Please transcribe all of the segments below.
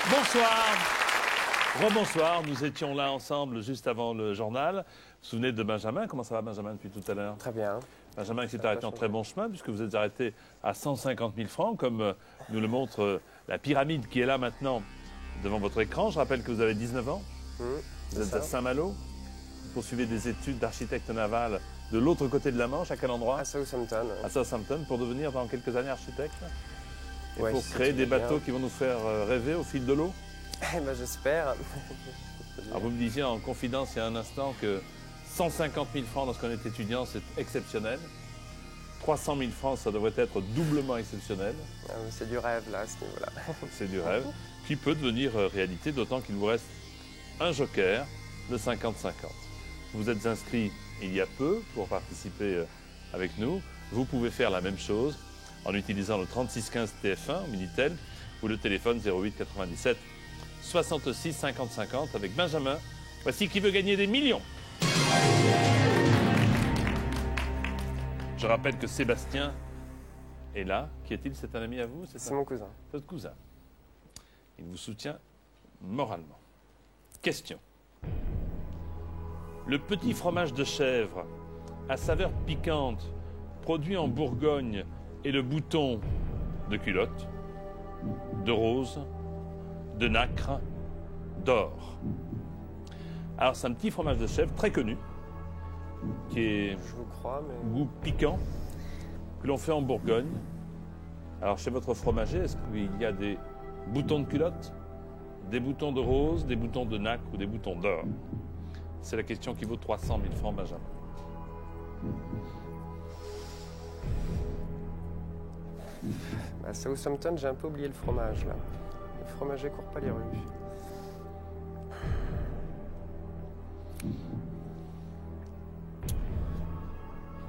Bonsoir. Rebonsoir, nous étions là ensemble juste avant le journal. Vous vous souvenez de Benjamin? Comment ça va, Benjamin, depuis tout à l'heure? Très bien. Benjamin qui s'est arrêté en très bon chemin, puisque vous êtes arrêté à 150 000 francs, comme nous le montre la pyramide qui est là maintenant devant votre écran. Je rappelle que vous avez 19 ans. Vous êtes à Saint-Malo. Vous poursuivez des études d'architecte naval de l'autre côté de la Manche. À quel endroit? À Southampton. À Southampton, pour devenir dans quelques années architecte. Et ouais, pour créer des bateaux bien. qui vont nous faire rêver au fil de l'eau. Eh ben, j'espère. Alors vous me disiez en confidence il y a un instant que 150 000 francs lorsqu'on est étudiant, c'est exceptionnel. 300 000 francs, ça devrait être doublement exceptionnel. Ah, c'est du rêve, là, à ce niveau-là. C'est du rêve, qui peut devenir réalité, d'autant qu'il vous reste un joker, le 50-50. Vous êtes inscrit il y a peu pour participer avec nous. Vous pouvez faire la même chose en utilisant le 3615 TF1 au Minitel ou le téléphone 08 97 66 50 50 avec Benjamin. Voici qui veut gagner des millions. Je rappelle que Sébastien est là. Qui est-il? C'est un ami à vous? C'est mon cousin. Votre cousin. Il vous soutient moralement. Question. Le petit fromage de chèvre à saveur piquante, produit en Bourgogne, est le bouton de culotte, de rose, de nacre, d'or. Alors c'est un petit fromage de chèvre très connu, qui est Je vous crois, mais... goût piquant, que l'on fait en Bourgogne. Alors chez votre fromager, est-ce qu'il y a des boutons de culotte, des boutons de rose, des boutons de nacre ou des boutons d'or? C'est la question qui vaut 300 000 francs, Benjamin. À Southampton, j'ai un peu oublié le fromage, là. Le fromager court pas les rues.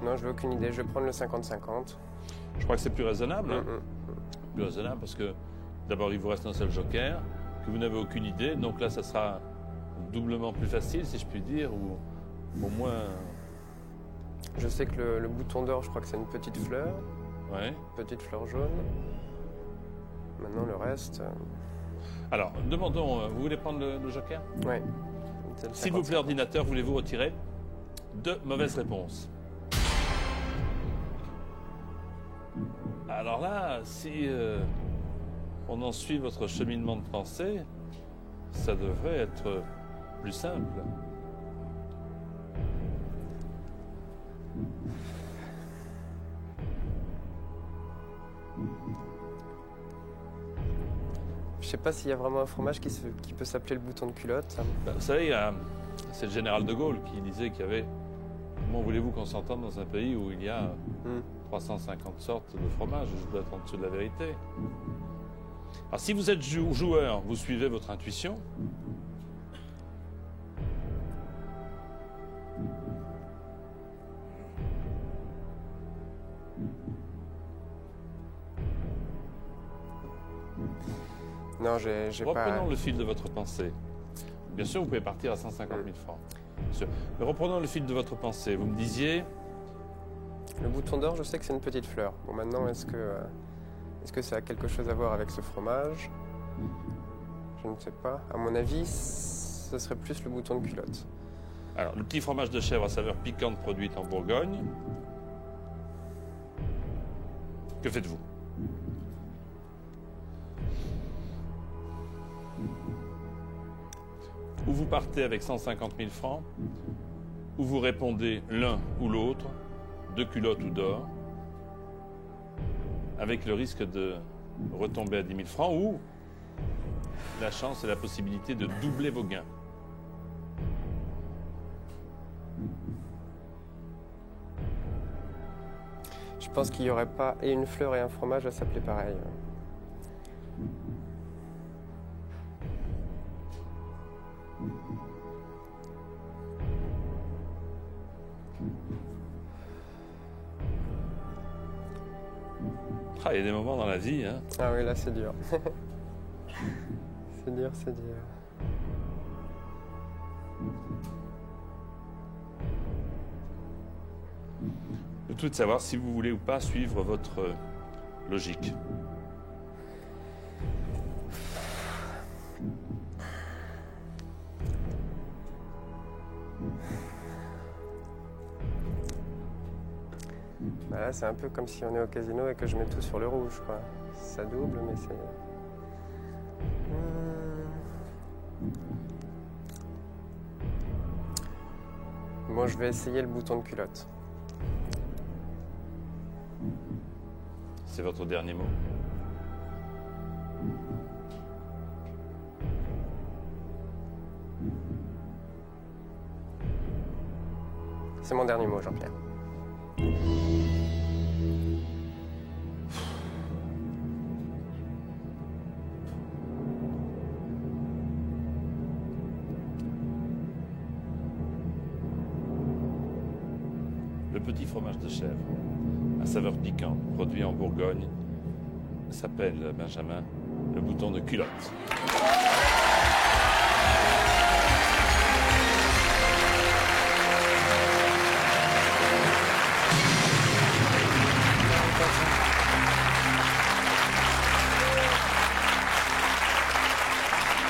Non, je n'ai aucune idée. Je vais prendre le 50-50. Je crois que c'est plus raisonnable. Hein. Plus raisonnable parce que d'abord, il vous reste un seul joker, que vous n'avez aucune idée. Donc là, ça sera doublement plus facile, si je puis dire, ou au moins... Je sais que le bouton d'or, je crois que c'est une petite fleur. Ouais. Petite fleur jaune. Maintenant, le reste... Alors, demandons, vous voulez prendre le joker? Oui. S'il vous plaît, ordinateur, voulez-vous retirer? Deux mauvaises réponses. Alors là, si on en suit votre cheminement de pensée, ça devrait être plus simple. Je sais pas s'il y a vraiment un fromage qui peut s'appeler le bouton de culotte. Ben, vous savez, c'est le général de Gaulle qui disait qu'il y avait... Comment voulez-vous qu'on s'entende dans un pays où il y a 350 sortes de fromages? Je dois être en dessous de la vérité. Alors si vous êtes joueur, vous suivez votre intuition. Non, j'ai pas... Reprenons le fil de votre pensée. Bien sûr, vous pouvez partir à 150 000 francs. Bien sûr. Mais reprenons le fil de votre pensée. Vous me disiez... Le bouton d'or, je sais que c'est une petite fleur. Bon, maintenant, est-ce que ça a quelque chose à voir avec ce fromage? Je ne sais pas. À mon avis, ce serait plus le bouton de culotte. Alors, le petit fromage de chèvre à saveur piquante produite en Bourgogne. Que faites-vous? Ou vous partez avec 150 000 francs, ou vous répondez l'un ou l'autre, de culotte ou d'or, avec le risque de retomber à 10 000 francs, ou la chance et la possibilité de doubler vos gains. Je pense qu'il n'y aurait pas et une fleur et un fromage à s'appeler pareil. Ah, il y a des moments dans la vie, hein. Ah oui, là, c'est dur. C'est dur, c'est dur. Le tout est de savoir si vous voulez ou pas suivre votre logique. Ah, c'est un peu comme si on est au casino et que je mets tout sur le rouge, quoi. Ça double, mais c'est... Bon, je vais essayer le bouton de culotte. C'est votre dernier mot. C'est mon dernier mot, Jean-Pierre. Le petit fromage de chèvre, à saveur piquante, produit en Bourgogne, s'appelle, Benjamin, le bouton de culotte.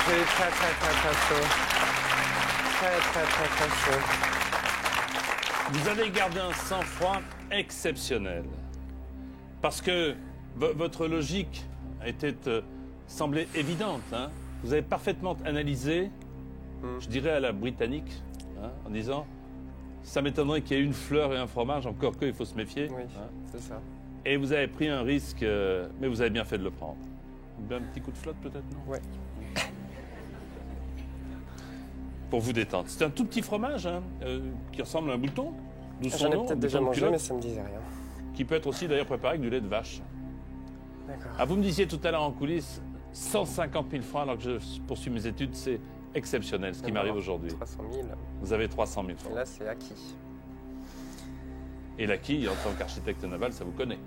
J'ai très chaud. Très chaud. Vous avez gardé un sang-froid exceptionnel. Parce que votre logique semblait évidente. Hein. Vous avez parfaitement analysé, je dirais à la britannique, hein, en disant ça m'étonnerait qu'il y ait une fleur et un fromage, encore qu'il faut se méfier. Oui, hein. c'est ça. Et vous avez pris un risque, mais vous avez bien fait de le prendre. Un petit coup de flotte peut-être, non? Oui. Pour vous détendre. C'est un tout petit fromage hein, qui ressemble à un bouton. J'en ai peut-être déjà mangé, mais ça me disait rien. Qui peut être aussi d'ailleurs préparé avec du lait de vache. D'accord. Ah, vous me disiez tout à l'heure en coulisses, 150 000 francs alors que je poursuis mes études, c'est exceptionnel ce qui m'arrive aujourd'hui. 300 000. Vous avez 300 000 francs. Et là, c'est acquis. Et l'acquis, en tant qu'architecte naval, ça vous connaît.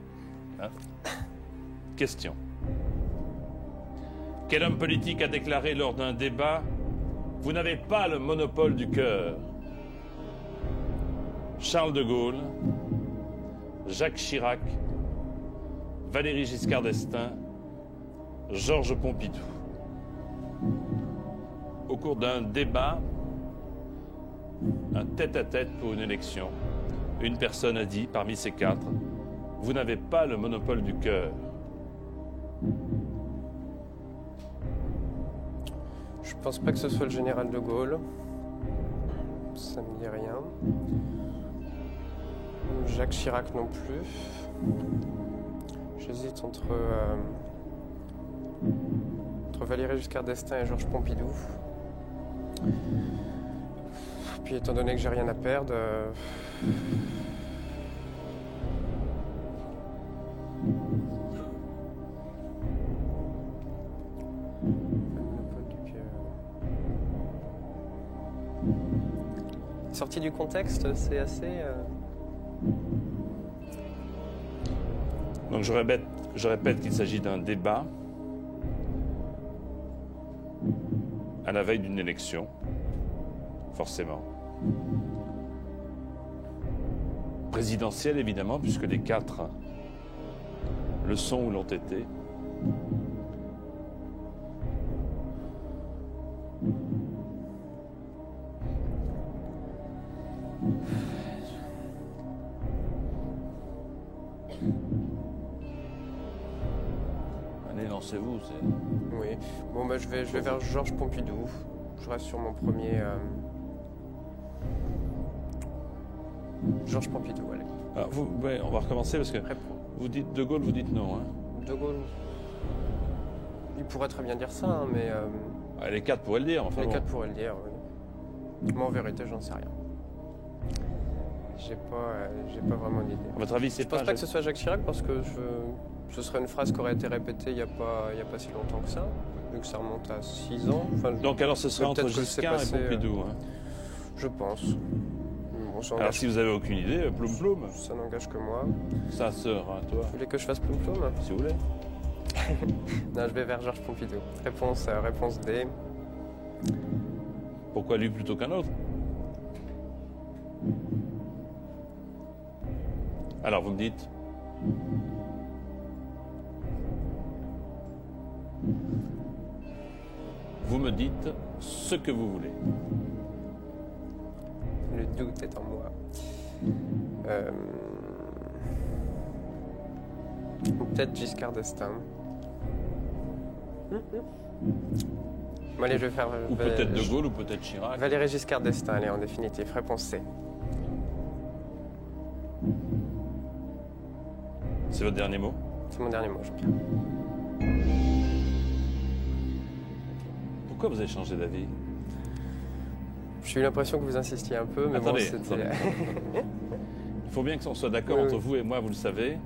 Hein? Question. Quel homme politique a déclaré lors d'un débat « Vous n'avez pas le monopole du cœur » Charles de Gaulle, Jacques Chirac, Valéry Giscard d'Estaing, Georges Pompidou. Au cours d'un débat, un tête-à-tête pour une élection, une personne a dit, parmi ces quatre, « Vous n'avez pas le monopole du cœur ». Je pense pas que ce soit le général de Gaulle. Ça me dit rien. Jacques Chirac non plus. J'hésite entre Valéry Giscard d'Estaing et Georges Pompidou. Puis étant donné que j'ai rien à perdre... Sorti du contexte, c'est assez... Donc je répète qu'il s'agit d'un débat à la veille d'une élection, forcément. Présidentielle, évidemment, puisque les quatre le sont ou l'ont été. Allez, lancez-vous. Oui. Bon, bah, je vais vers Georges Pompidou. Je reste sur mon premier... Georges Pompidou, allez. Ah, ouais, on va recommencer parce que vous dites De Gaulle, vous dites non. Hein. De Gaulle... Il pourrait très bien dire ça, hein, mais... Les quatre pourraient le dire. Enfin, les quatre pourraient le dire, oui. Mais en vérité, j'en sais rien. J'ai pas vraiment d'idée. À votre avis, c'est Je pense pas que ce soit Jacques Chirac parce que ce serait une phrase qui aurait été répétée il y a pas si longtemps que ça, vu que ça remonte à 6 ans. Enfin, donc alors ce serait entre Giscard et Pompidou. Hein. Je pense. Bon, alors si vous avez aucune idée, ploum ploum. Ça n'engage que moi. Sa sœur, hein, toi. Vous voulez que je fasse ploum ploum? Si vous voulez. Non, je vais vers Georges Pompidou. Réponse D. Pourquoi lui plutôt qu'un autre? Alors, vous me dites? Vous me dites ce que vous voulez. Le doute est en moi. Ou peut-être Giscard d'Estaing. Bon, allez, je vais faire... Ou peut-être De Gaulle, ou peut-être Chirac. Valéry Giscard d'Estaing, allez, en définitive. Réponse C. C'est votre dernier mot? C'est mon dernier mot, Jean-Pierre. Pourquoi vous avez changé d'avis? J'ai eu l'impression que vous insistiez un peu, mais Attendez, bon, c'était... Il faut bien qu'on soit d'accord entre vous et moi, vous le savez.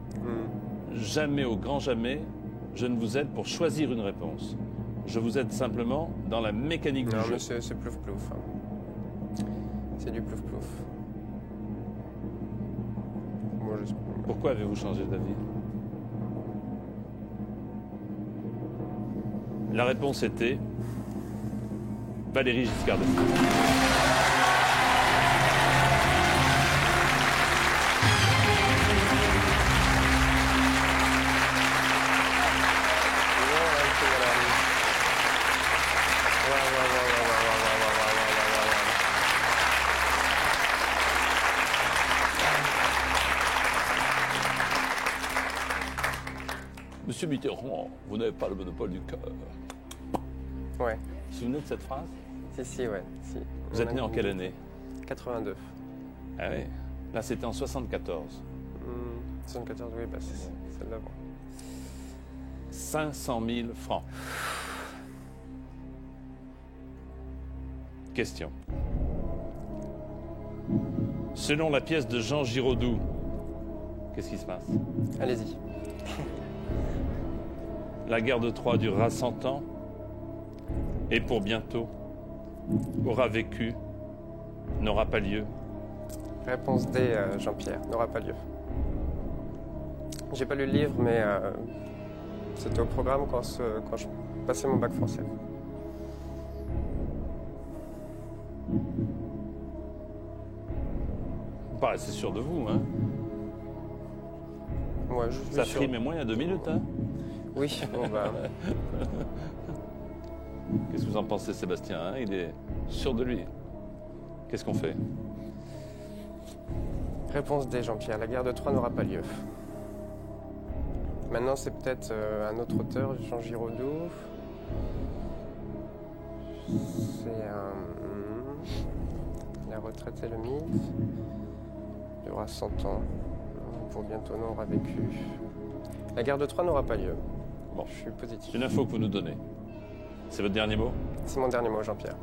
Jamais, au grand jamais, je ne vous aide pour choisir une réponse. Je vous aide simplement dans la mécanique du Non, jeu. mais c'est plouf-plouf. Hein. C'est du plouf-plouf. Moi, je... Pourquoi avez-vous changé d'avis? La réponse était Valéry Giscard d'Estaing. Monsieur Mitterrand, vous n'avez pas le monopole du cœur. Ouais. Vous vous souvenez de cette phrase? Si, ouais. Si. Vous êtes né en quelle année? 82. Ah oui. Là, c'était en 74. 74, oui, bah c'est celle d'avant. 500 000 francs. Question. Selon la pièce de Jean Giraudoux, qu'est-ce qui se passe? Allez-y. La guerre de Troie durera 100 ans et pour bientôt aura vécu, n'aura pas lieu. Réponse D, Jean-Pierre, n'aura pas lieu. J'ai pas lu le livre, mais c'était au programme quand je passais mon bac français. Vous paraissez sûr de vous, hein? Ouais, je suis Ça sûr. frime moins il y a 2 minutes, hein? Oui, bon bah... Qu'est-ce que vous en pensez, Sébastien, hein? Il est sûr de lui. Qu'est-ce qu'on fait? Réponse D, Jean-Pierre, la guerre de Troie n'aura pas lieu. Maintenant, c'est peut-être un autre auteur, Jean Giraudoux. C'est un... La retraite et le mythe. Il y aura 100 ans. Pour bientôt, on aura vécu. La guerre de Troie n'aura pas lieu. Bon, Je suis positif. c'est une info que vous nous donnez. C'est votre dernier mot? C'est mon dernier mot, Jean-Pierre.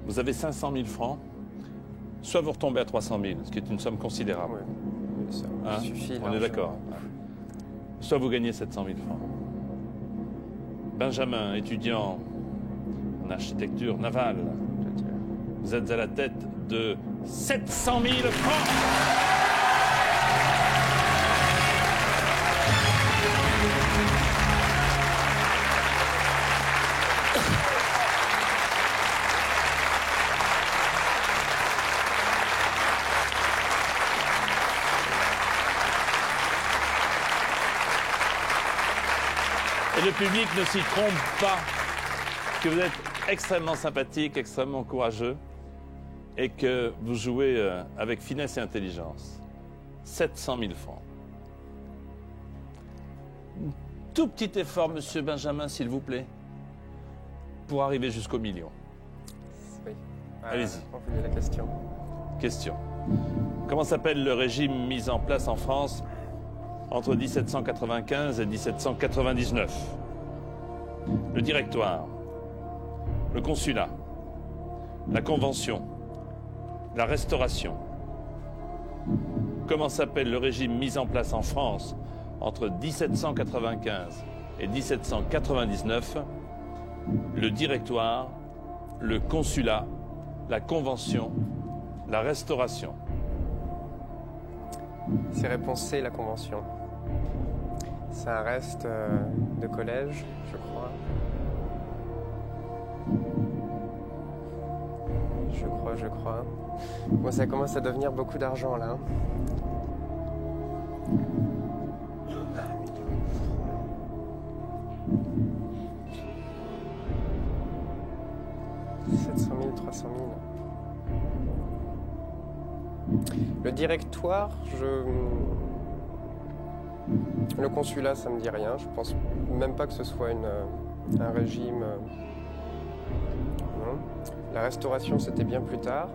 Vous avez 500 000 francs. Soit vous retombez à 300 000, ce qui est une somme considérable. Oui, ça Hein? suffit. On est largement. d'accord. Soit vous gagnez 700 000 francs. Benjamin, étudiant en architecture navale, Je veux dire. vous êtes à la tête de 700 000 francs. Et le public ne s'y trompe pas, que vous êtes extrêmement sympathique, extrêmement courageux et que vous jouez avec finesse et intelligence. 700 000 francs. Un tout petit effort, monsieur Benjamin, s'il vous plaît, pour arriver jusqu'au million. Oui. Allez-y. On finit la question. Question. Comment s'appelle le régime mis en place en France entre 1795 et 1799? Le directoire, le consulat, la convention, la restauration. Comment s'appelle le régime mis en place en France entre 1795 et 1799? Le directoire, le consulat, la convention, la restauration. C'est réponse C, la convention. C'est un reste de collège, je crois. Je crois. Bon, ça commence à devenir beaucoup d'argent, là. 700 000, 300 000. Le directoire, le consulat, ça me dit rien. Je pense même pas que ce soit un régime. Non. La restauration, c'était bien plus tard.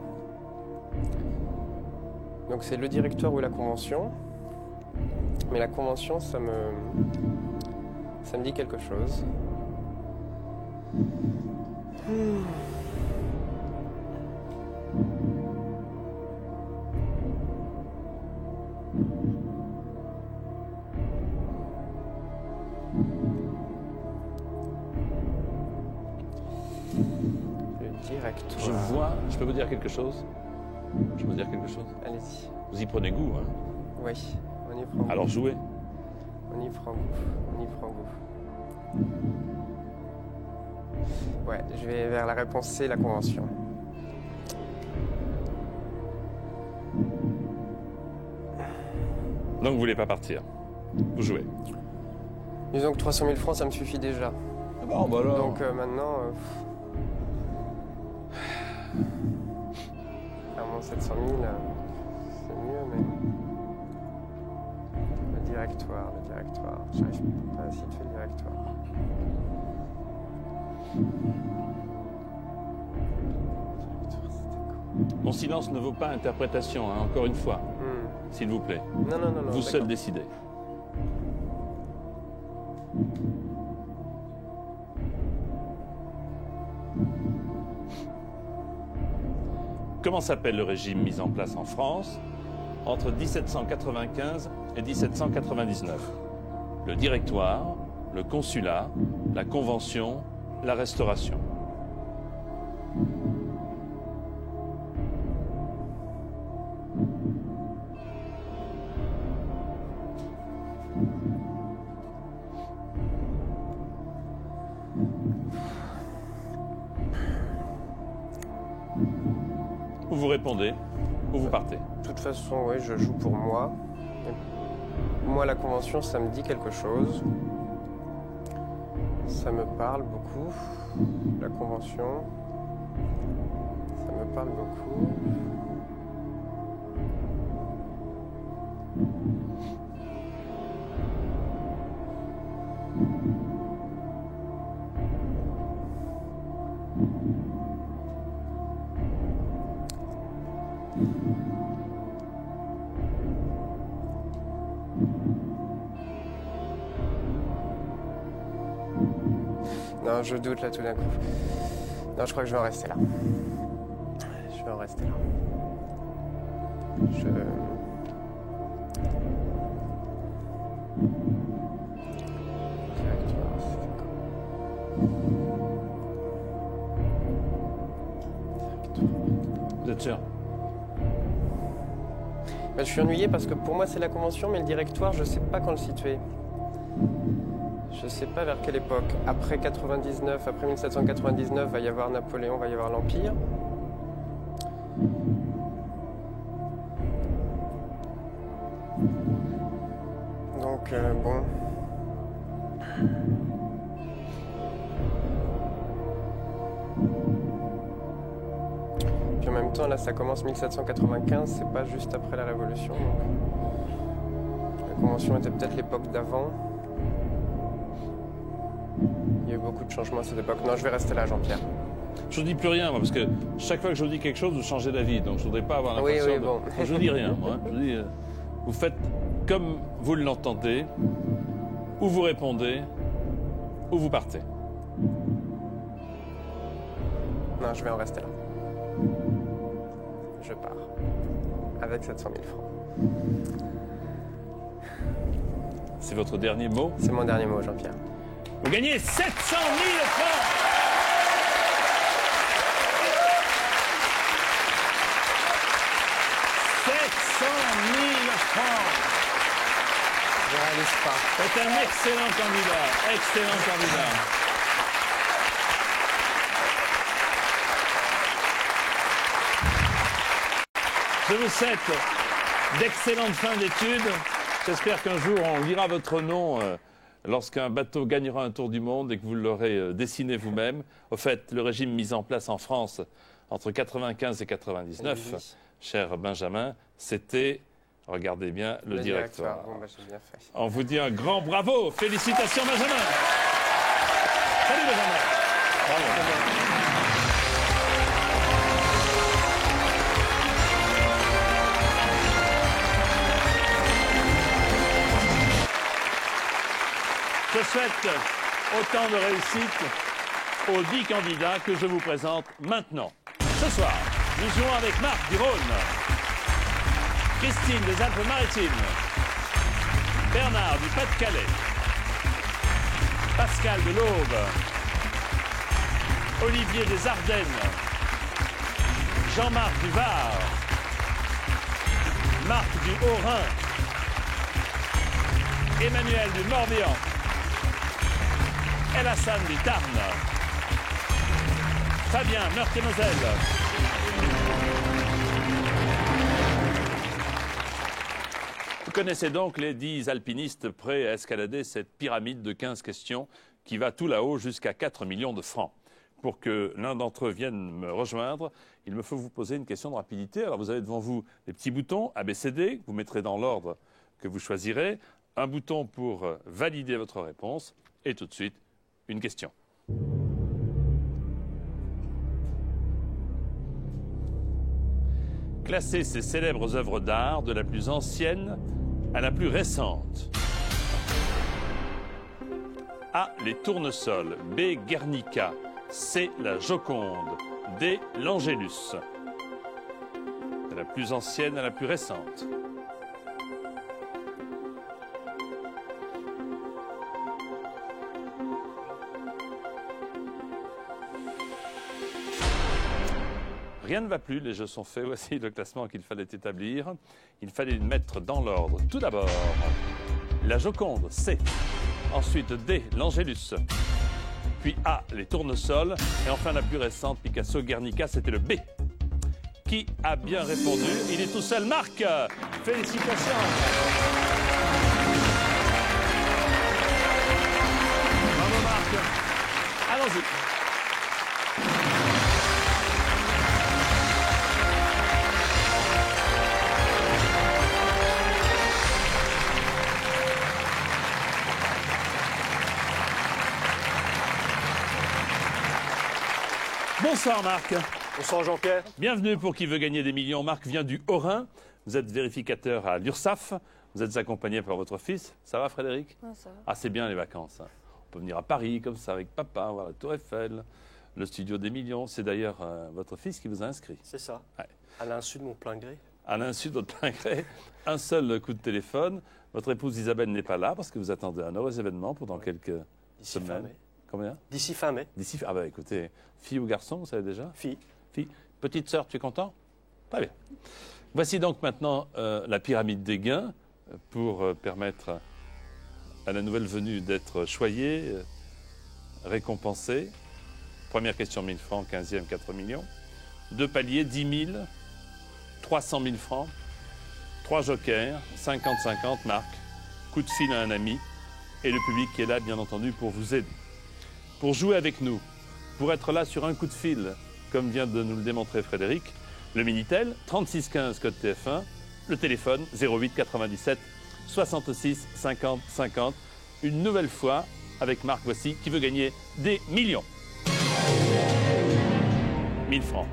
Donc c'est le directoire ou la convention. Mais la convention, ça me dit quelque chose. Je peux vous dire quelque chose? Je peux vous dire quelque chose? Allez-y. Vous y prenez goût, hein? Oui, on y prend goût. Alors jouez. On y prend goût, on y prend goût. Ouais, je vais vers la réponse C, la convention. Donc vous voulez pas partir? Vous jouez? Disons que 300 000 francs, ça me suffit déjà. Bon, bah alors... Donc maintenant... à moins 700 000, c'est mieux, mais... Le directoire. J'arrive pas à situer le directoire. Mon silence ne vaut pas interprétation, hein, encore une fois. S'il vous plaît. Non. Vous seul décidez. Comment s'appelle le régime mis en place en France entre 1795 et 1799? Le directoire, le consulat, la convention, la restauration. Ou vous répondez, ou vous partez. De toute façon, oui, je joue pour moi. Moi, la convention, ça me dit quelque chose. Ça me parle beaucoup. La convention, ça me parle beaucoup. Non, je doute là tout d'un coup. Non, je crois que je vais en rester là. Je vais en rester là. Vous êtes sûr? Je suis ennuyé parce que pour moi c'est la convention, mais le directoire, je sais pas quand le situer. Je sais pas vers quelle époque. Après 99, après 1799, va y avoir Napoléon, va y avoir l'Empire. Donc bon. Puis en même temps, là, ça commence 1795, c'est pas juste après la Révolution. Donc... La Convention était peut-être l'époque d'avant. Il y a eu beaucoup de changements à cette époque. Non, je vais rester là, Jean-Pierre. Je vous dis plus rien, moi, parce que chaque fois que je vous dis quelque chose, vous changez d'avis. Donc je voudrais pas avoir l'impression oui, bon. Je vous dis rien, moi. Je vous dis, vous faites comme vous l'entendez, ou vous répondez, ou vous partez. Non, je vais en rester là. Je pars. Avec 700 000 francs. C'est votre dernier mot? C'est mon dernier mot, Jean-Pierre. Vous gagnez 700 000 francs! Je réalise pas. C'est un excellent candidat. Excellent candidat. Je vous souhaite d'excellentes fins d'études. J'espère qu'un jour on lira votre nom lorsqu'un bateau gagnera un tour du monde et que vous l'aurez dessiné vous-même. Au fait, le régime mis en place en France entre 95 et 99 cher Benjamin, c'était, regardez bien, le directoire. Bon, bah, j'ai bien fait. On vous dit un grand bravo. Félicitations, Benjamin. Salut, Benjamin. Bravo. Je souhaite autant de réussite aux 10 candidats que je vous présente maintenant. Ce soir, nous jouons avec Marc du Rhône, Christine des Alpes-Maritimes, Bernard du Pas-de-Calais, Pascal de l'Aube, Olivier des Ardennes, Jean-Marc du Var, Marc du Haut-Rhin, Emmanuel du Morbihan, El Hassan du Tarn, Fabien Meurthe-et-Moselle, vous connaissez donc les 10 alpinistes prêts à escalader cette pyramide de 15 questions qui va tout là-haut jusqu'à 4 millions de francs. Pour que l'un d'entre eux vienne me rejoindre, il me faut vous poser une question de rapidité. Alors vous avez devant vous des petits boutons ABCD, vous mettrez dans l'ordre que vous choisirez, un bouton pour valider votre réponse et tout de suite une question. Classez ces célèbres œuvres d'art de la plus ancienne à la plus récente. A. Les tournesols. B. Guernica. C. La Joconde. D. L'Angélus. De la plus ancienne à la plus récente. Rien ne va plus, les jeux sont faits. Voici le classement qu'il fallait établir. Il fallait le mettre dans l'ordre. Tout d'abord, la Joconde, C. Ensuite, D, l'Angélus. Puis A, les tournesols. Et enfin, la plus récente, Picasso, Guernica, c'était le B. Qui a bien répondu? Il est tout seul, Marc. Félicitations. Bravo, Marc. Allons-y. Bonsoir Marc. Bonsoir Jean-Pierre. Bienvenue pour Qui veut gagner des millions. Marc vient du Haut-Rhin. Vous êtes vérificateur à l'URSSAF. Vous êtes accompagné par votre fils. Ça va Frédéric? Ça va. Ah c'est bien les vacances. Hein. On peut venir à Paris comme ça avec papa, voir la Tour Eiffel, le studio des millions. C'est d'ailleurs votre fils qui vous a inscrit. C'est ça. Ouais. À l'insu de mon plein gré. À l'insu de votre plein gré. Un seul coup de téléphone. Votre épouse Isabelle n'est pas là parce que vous attendez un heureux événement pendant quelques semaines. Combien? D'ici fin mai. D'ici. Ah bah écoutez, fille ou garçon, vous savez déjà? Fille. Fille. Petite sœur, tu es content? Très bien. Voici donc maintenant la pyramide des gains pour permettre à la nouvelle venue d'être choyée, récompensée. Première question, 1000 francs, 15e, 4 millions. 2 paliers, 10 000, 300 000 francs, 3 jokers, 50-50, Marc, coup de fil à un ami et le public qui est là, bien entendu, pour vous aider. Pour jouer avec nous, pour être là sur un coup de fil, comme vient de nous le démontrer Frédéric, le Minitel, 3615 code TF1, le téléphone 08 97 66 50 50. Une nouvelle fois, avec Marc, voici, qui veut gagner des millions. 1000 francs.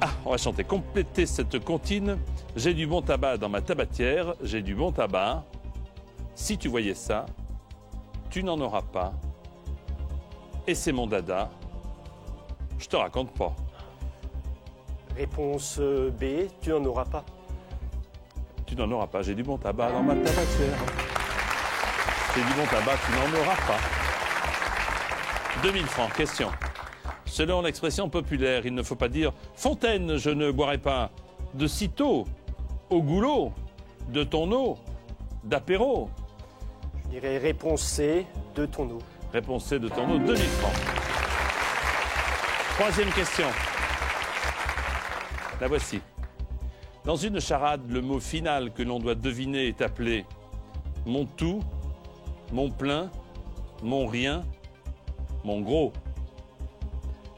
Ah, on va chanter. Complétez cette comptine. J'ai du bon tabac dans ma tabatière, j'ai du bon tabac. Si tu voyais ça, tu n'en auras pas. Et c'est mon dada. Je te raconte pas. Réponse B, tu n'en auras pas. Tu n'en auras pas. J'ai du bon tabac dans ma tabatière. J'ai du bon tabac, tu n'en auras pas. 2000 francs, question. Selon l'expression populaire, il ne faut pas dire « Fontaine, je ne boirai pas » de sitôt, au goulot, de ton eau, d'apéro. Je dirais réponse C, de ton eau. Réponse C de ton eau, 2000 francs. Troisième question. La voici. Dans une charade, le mot final que l'on doit deviner est appelé mon tout, mon plein, mon rien, mon gros.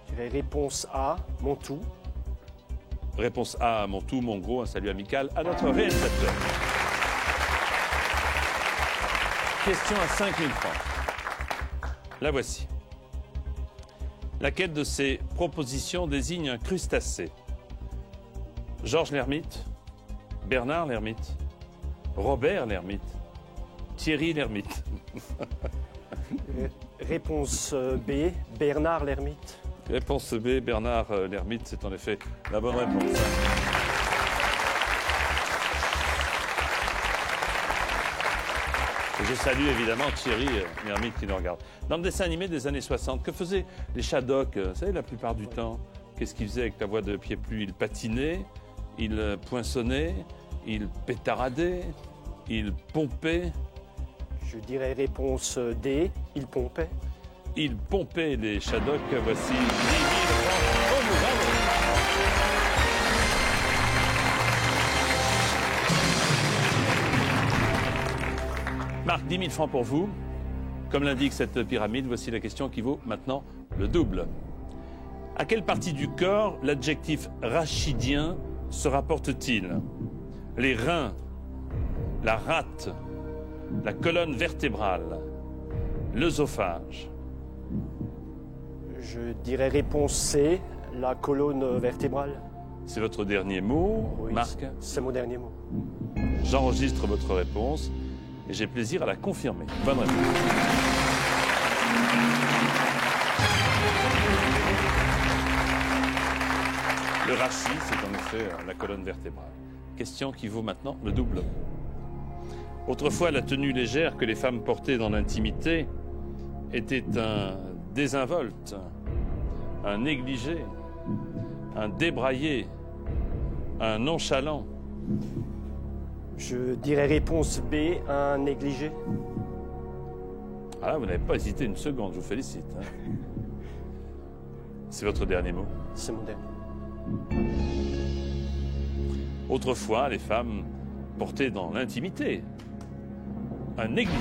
Je dirais réponse A, mon tout. Réponse A, mon tout, mon gros, un salut amical à notre réalisateur. Question à 5 000 francs. La voici. Laquelle de ces propositions désigne un crustacé? Georges l'Ermite, Bernard l'Ermite, Robert l'Ermite, Thierry l'Ermite. Réponse B, Bernard l'Ermite. Réponse B, Bernard l'Ermite, c'est en effet la bonne réponse. Et je salue évidemment Thierry l'Ermite qui nous regarde. Dans le dessin animé des années 60, que faisaient les Shadocks, vous savez, la plupart du temps? Qu'est-ce qu'ils faisaient avec la voix de Pied-Plu? Ils patinaient, ils poinçonnaient, ils pétaradaient, ils pompaient. Je dirais réponse D, il pompait. Ils pompaient les Shadocks. Voici 10 000 francs. Oh, bravo. Marc, 10 000 francs pour vous. Comme l'indique cette pyramide, voici la question qui vaut maintenant le double. À quelle partie du corps l'adjectif rachidien se rapporte-t-il? Les reins, la rate, la colonne vertébrale, l'œsophage. Je dirais réponse C, la colonne vertébrale. C'est votre dernier mot, Oui, Marc? c'est mon dernier mot. J'enregistre votre réponse et j'ai plaisir à la confirmer. Bonne réponse. Le rachis, c'est en effet la colonne vertébrale. Question qui vaut maintenant le double. Autrefois, la tenue légère que les femmes portaient dans l'intimité était un désinvolte, un négligé, un débraillé, un nonchalant. Je dirais réponse B, un négligé. Ah là, vous n'avez pas hésité une seconde, je vous félicite. Hein. C'est votre dernier mot. C'est mon dernier. Autrefois, les femmes portaient dans l'intimité un négligé.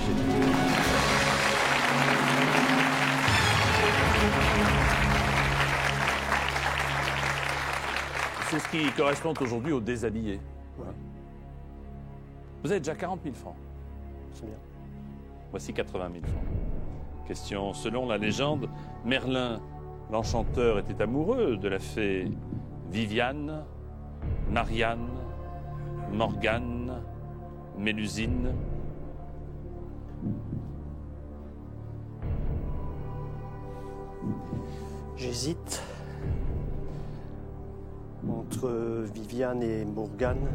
C'est ce qui correspond aujourd'hui au déshabillé. Ouais. Vous avez déjà 40 000 francs. C'est bien. Voici 80 000 francs. Question, selon la légende, Merlin, l'enchanteur, était amoureux de la fée Viviane, Marianne, Morgane, Mélusine. J'hésite entre Viviane et Morgane.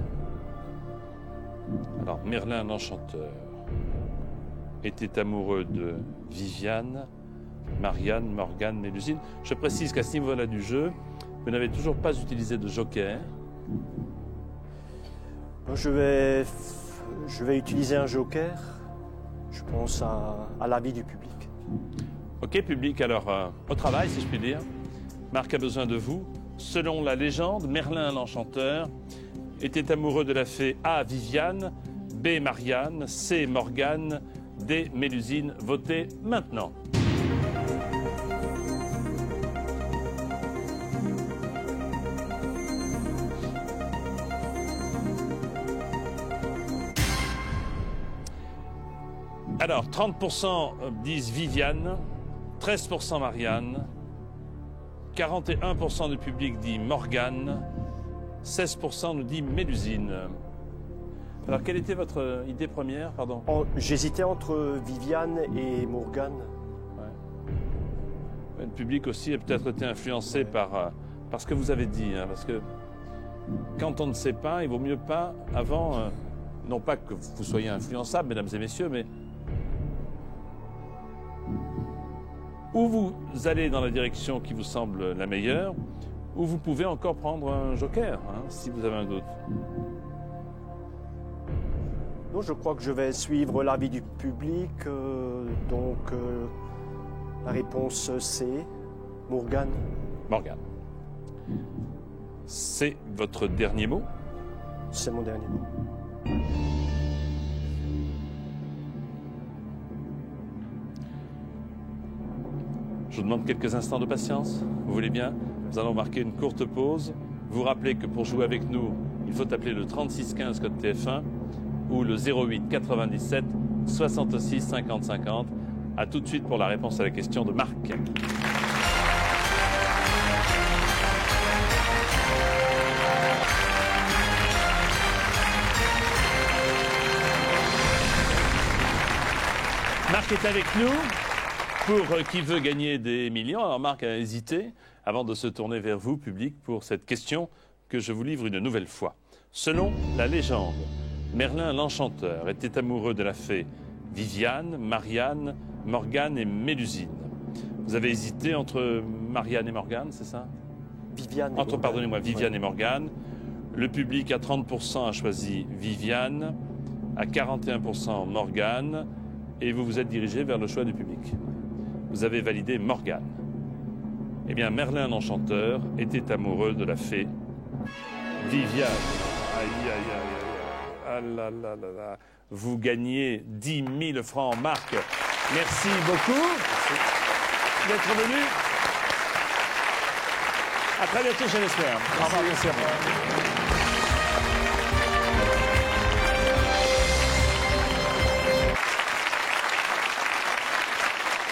Alors, Merlin, l'enchanteur, était amoureux de Viviane, Marianne, Morgane, Mélusine. Je précise qu'à ce niveau-là du jeu, vous n'avez toujours pas utilisé de joker. Je vais utiliser un joker. Je pense à l'avis du public. Ok, public, alors au travail, si je puis dire. Marc a besoin de vous. Selon la légende, Merlin, l'enchanteur, était amoureux de la fée A, Viviane, B, Marianne, C, Morgane, D, Mélusine. Votez maintenant. Alors, 30% disent Viviane, 13% Marianne, 41% du public dit Morgane, 16% nous dit Mélusine. Alors, quelle était votre idée première, pardon? J'hésitais entre Viviane et Morgane. Ouais. Le public aussi a peut-être été influencé par ce que vous avez dit, hein, parce que quand on ne sait pas, il vaut mieux pas, avant, non pas que vous soyez influençables, mesdames et messieurs, mais ou vous allez dans la direction qui vous semble la meilleure, ou vous pouvez encore prendre un joker, hein, si vous avez un doute. Non, je crois que je vais suivre l'avis du public. La réponse C, Morgane. Morgane. C'est votre dernier mot? C'est mon dernier mot. Je vous demande quelques instants de patience. Vous voulez bien? Nous allons marquer une courte pause Vous rappelez que pour jouer avec nous, il faut appeler le 3615 code TF1 ou le 08 97 66 50 50. A tout de suite pour la réponse à la question de Marc. Marc est avec nous pour Qui veut gagner des millions. Alors Marc a hésité avant de se tourner vers vous, public, pour cette question que je vous livre une nouvelle fois. Selon la légende, Merlin l'Enchanteur était amoureux de la fée Viviane, Marianne, Morgane et Mélusine. Vous avez hésité entre Marianne et Morgane, c'est ça? Viviane. Pardonnez-moi, Viviane et Morgane. Le public à 30% a choisi Viviane, à 41% Morgane, et vous vous êtes dirigé vers le choix du public. Vous avez validé Morgane. Eh bien, Merlin l'Enchanteur était amoureux de la fée Viviane. Aïe, aïe, aïe, aïe. Ah là là là là. Vous gagnez 10 000 francs, Marc. Merci beaucoup d'être venu. À très bientôt, je l'espère. Au revoir, merci à vous.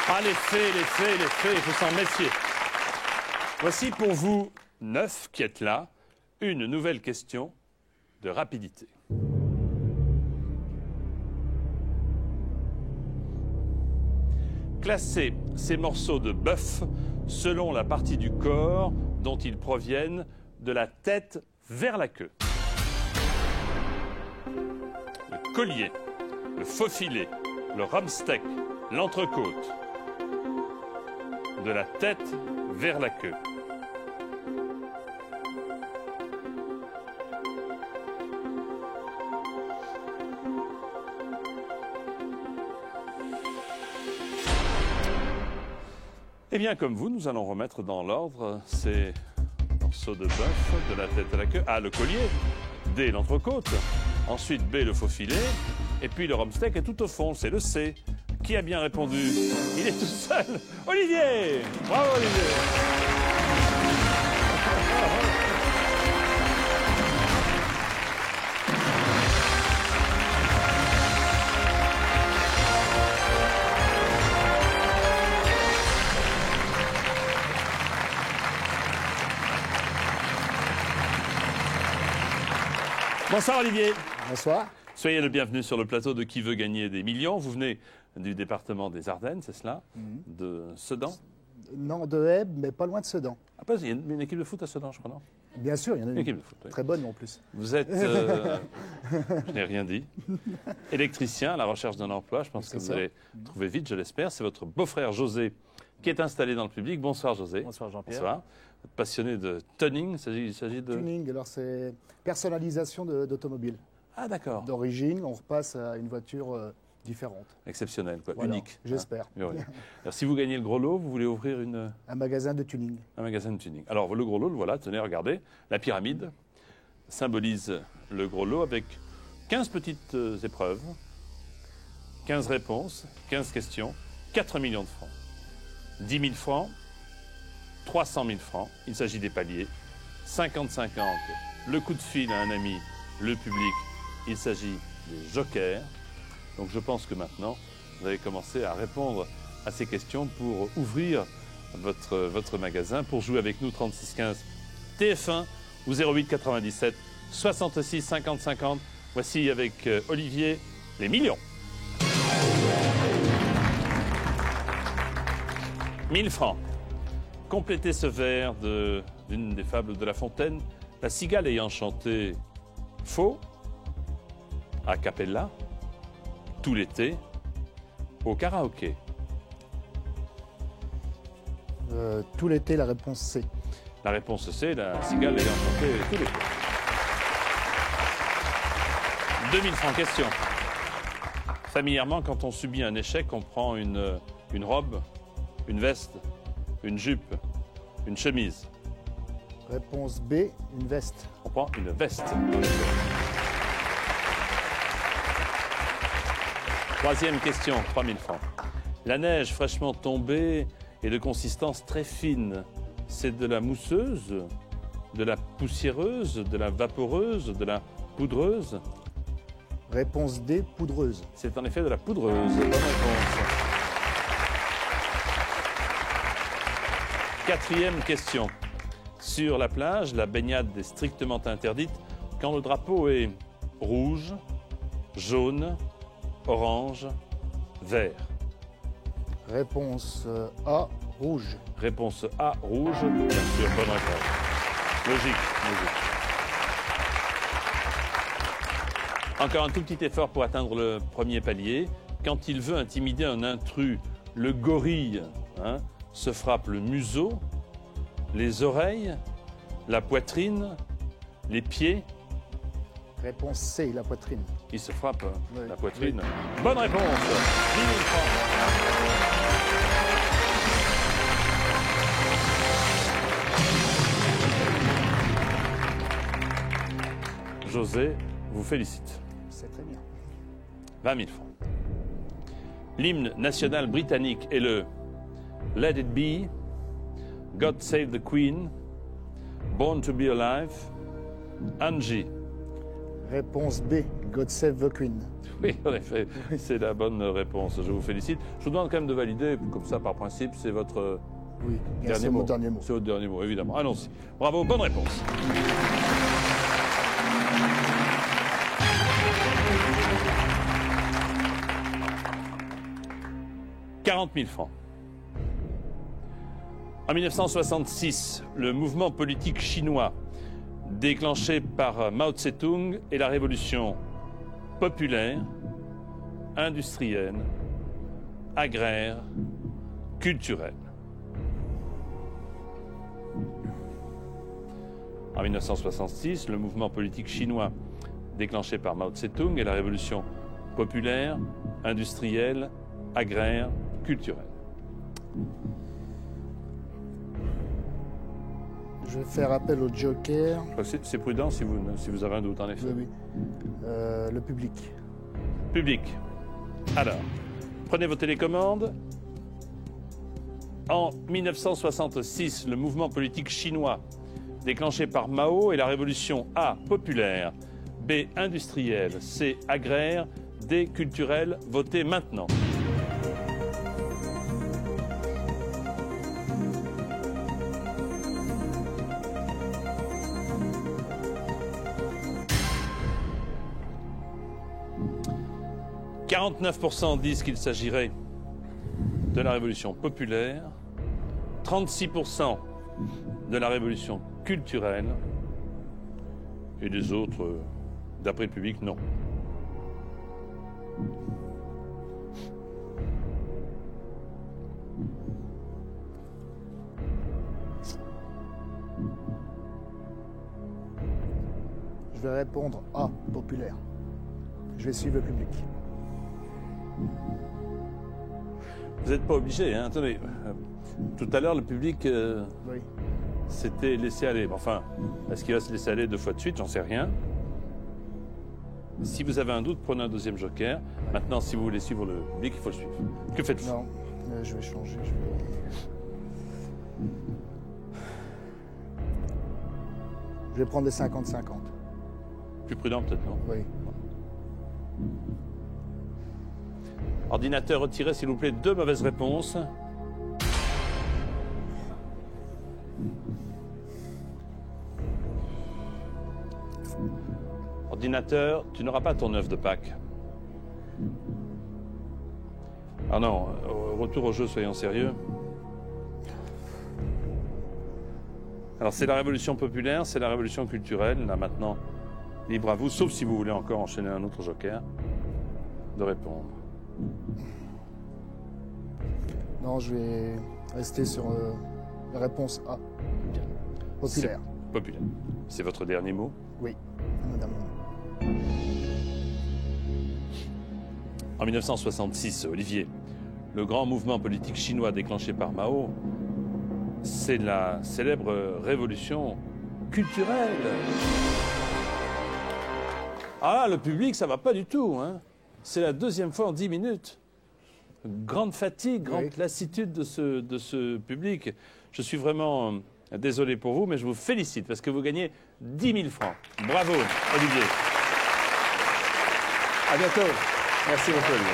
Ah, les faits, il faut s'en méfier. Voici pour vous, 9 qui êtes là, une nouvelle question de rapidité. Classez ces morceaux de bœuf selon la partie du corps dont ils proviennent, de la tête vers la queue. Le collier, le faux filet, le rumsteak, l'entrecôte. De la tête vers la queue. Eh bien, comme vous, nous allons remettre dans l'ordre ces morceaux de bœuf, de la tête à la queue. A, le collier. D, l'entrecôte. Ensuite, B, le faux filet. Et puis, le rumsteak est tout au fond, c'est le C. Qui a bien répondu? Il est tout seul. Olivier! Bravo, Olivier! Bonsoir, Olivier. Bonsoir. Soyez le bienvenu sur le plateau de Qui veut gagner des millions. Vous venez du département des Ardennes, c'est cela? De Sedan? Non, de Hèbe, mais pas loin de Sedan. Après, il y a une équipe de foot à Sedan, je crois, non? Bien sûr, il y en a une. Équipe de foot, oui. Très bonne en plus. Vous êtes, je n'ai rien dit, électricien à la recherche d'un emploi. Je pense que vous allez trouver vite, je l'espère. C'est votre beau-frère José qui est installé dans le public. Bonsoir, José. Bonsoir, Jean-Pierre. Bonsoir. Passionné de tuning, il s'agit de... Tuning, alors c'est personnalisation d'automobile. Ah, d'accord. D'origine, on repasse à une voiture différente. Exceptionnel, quoi. Voilà, Unique. j'espère. Hein. Oui. Alors, si vous gagnez le gros lot, vous voulez ouvrir un magasin de tuning. Un magasin de tuning. Alors, le gros lot, voilà, tenez, regardez. La pyramide symbolise le gros lot avec 15 petites épreuves, 15 réponses, 15 questions, 4 millions de francs. 10 000 francs, 300 000 francs. Il s'agit des paliers. 50-50, le coup de fil à un ami, le public. Il s'agit des jokers. Donc je pense que maintenant, vous allez commencer à répondre à ces questions pour ouvrir votre magasin. Pour jouer avec nous, 3615 TF1 ou 08 97 66 50 50. Voici avec Olivier les millions. 1000 francs. Complétez ce vers d'une des fables de La Fontaine. La cigale ayant chanté faux, a cappella, tout l'été, au karaoké. Tout l'été, la réponse C. La réponse C, la cigale ayant chanté tout l'été. 2000 francs, question. Familièrement, quand on subit un échec, on prend une robe, une veste, une jupe, une chemise. Réponse B, une veste. On prend une veste. Troisième question, 3000 francs. La neige fraîchement tombée est de consistance très fine. C'est de la mousseuse, de la poussiéreuse, de la vaporeuse, de la poudreuse? Réponse D, poudreuse. C'est en effet de la poudreuse. Bonne réponse. Quatrième question. Sur la plage, la baignade est strictement interdite quand le drapeau est rouge, jaune, orange, vert. Réponse A, rouge. Réponse A, rouge. Bien sûr, bonne réponse. Logique, logique. Encore un tout petit effort pour atteindre le premier palier. Quand il veut intimider un intrus, le gorille se frappe le museau, les oreilles, la poitrine, les pieds. Réponse C, la poitrine. Il se frappe Oui. la poitrine. Bonne réponse. 10 000 francs. José vous félicite. C'est très bien. 20 000 francs. L'hymne national britannique est le Let It Be, God Save the Queen, Born to Be Alive, Angie. Réponse B, God Save the Queen. Oui, en effet, c'est la bonne réponse. Je vous félicite. Je vous demande quand même de valider, comme ça, par principe, c'est votre Oui, bien dernier c'est mot. mon dernier mot. C'est votre dernier mot, évidemment. Allons-y. Bravo, bonne réponse. « 40 000 francs. En 1966, le mouvement politique chinois déclenché par Mao Tse-tung est la révolution populaire, industrielle, agraire, culturelle. En 1966, le mouvement politique chinois déclenché par Mao Tse-tung est la révolution populaire, industrielle, agraire, culturelle. Je vais faire appel au joker. Je crois que c'est prudent si vous avez un doute, en effet. Oui, oui. Le public. Public. Alors, prenez vos télécommandes. En 1966, le mouvement politique chinois déclenché par Mao est la révolution A, populaire, B, industrielle, C, agraire, D, culturelle. Votez maintenant. « 49% disent qu'il s'agirait de la révolution populaire, 36% de la révolution culturelle, et les autres, d'après le public, non. Je vais répondre A, populaire. Je vais suivre le public. Vous n'êtes pas obligé, hein. Attendez, tout à l'heure, le public Oui. s'était laissé aller. Enfin, est-ce qu'il va se laisser aller 2 fois de suite? J'en sais rien. Si vous avez un doute, prenez un deuxième joker. Maintenant, si vous voulez suivre le public, il faut le suivre. Que faites-vous? Non, je vais changer. Je vais prendre les 50-50. Plus prudent, peut-être, non? Oui. Ordinateur retiré, s'il vous plaît, 2 mauvaises réponses. Ordinateur, tu n'auras pas ton œuf de Pâques. Ah non, retour au jeu, soyons sérieux. Alors, c'est la révolution populaire, c'est la révolution culturelle. Là, maintenant, libre à vous, sauf si vous voulez encore enchaîner un autre joker, de répondre. Non, je vais rester sur la réponse A. Populaire. C'est populaire. C'est votre dernier mot? Oui, madame. En 1966, Olivier, le grand mouvement politique chinois déclenché par Mao, c'est la célèbre révolution culturelle. Ah, le public, ça va pas du tout, hein. C'est la 2e fois en 10 minutes. Grande fatigue, grande Oui. lassitude de ce public. Je suis vraiment Désolé pour vous, mais je vous félicite parce que vous gagnez 10 000 francs. Bravo, Olivier. À bientôt. Merci beaucoup, Olivier.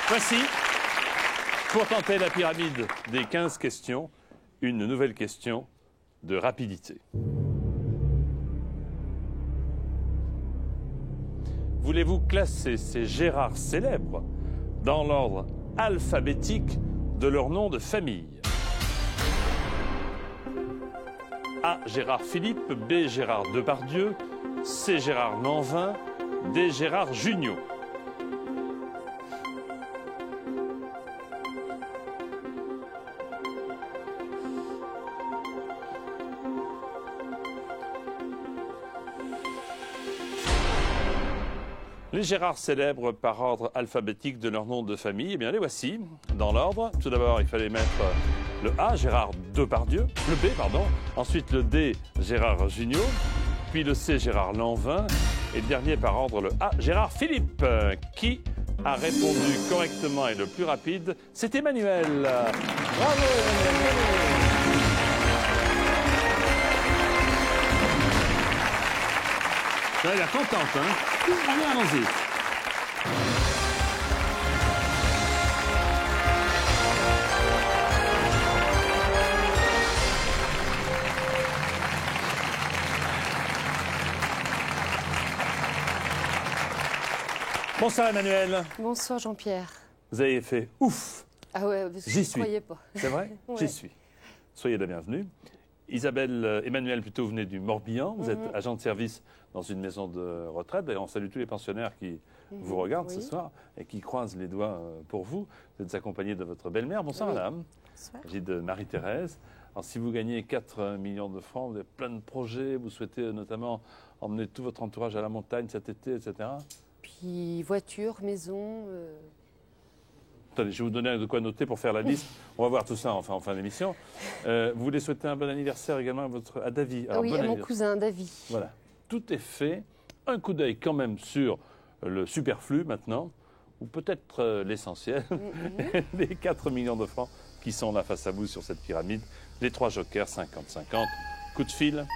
Voici, pour tenter la pyramide des 15 questions, une nouvelle question de rapidité. Voulez-vous classer ces Gérards célèbres dans l'ordre alphabétique de leur nom de famille? A. Gérard Philippe, B. Gérard Depardieu, C. Gérard Lanvin, D. Gérard Jugnot. Les Gérards célèbres par ordre alphabétique de leur nom de famille, eh bien les voici, dans l'ordre. Tout d'abord, il fallait mettre le A, Gérard Depardieu, le B, pardon, ensuite le D, Gérard Jugnot, puis le C, Gérard Lanvin, et le dernier par ordre, le A, Gérard Philippe. Qui a répondu correctement et le plus rapide? C'est Emmanuel. Bravo Emmanuel. Ça a l'air contente, hein? Allez, allons-y. Bonsoir Emmanuel. Bonsoir Jean-Pierre. Vous avez fait ouf. Ah ouais, parce que J'y je suis. ne croyais pas. C'est vrai? Ouais. J'y suis. Soyez la bienvenue. Emmanuel plutôt, venez du Morbihan. Vous êtes agent de service dans une maison de retraite. D'ailleurs, on salue tous les pensionnaires qui vous regardent ce soir et qui croisent les doigts pour vous. Vous êtes accompagné de votre belle-mère. Bonsoir madame. Bonsoir. Il s'agit de Marie-Thérèse. Alors, si vous gagnez 4 millions de francs, vous avez plein de projets. Vous souhaitez notamment emmener tout votre entourage à la montagne cet été, etc. Puis voiture, maison. Attendez, je vais vous donner de quoi noter pour faire la liste. On va voir tout ça en fin d'émission. Vous voulez souhaiter un bon anniversaire également à Davy. Alors, oui, bon à mon anniversaire. cousin Davy. Voilà, tout est fait. Un coup d'œil quand même sur le superflu maintenant, ou peut-être l'essentiel, les 4 millions de francs qui sont là face à vous sur cette pyramide, les 3 jokers, 50-50, coup de fil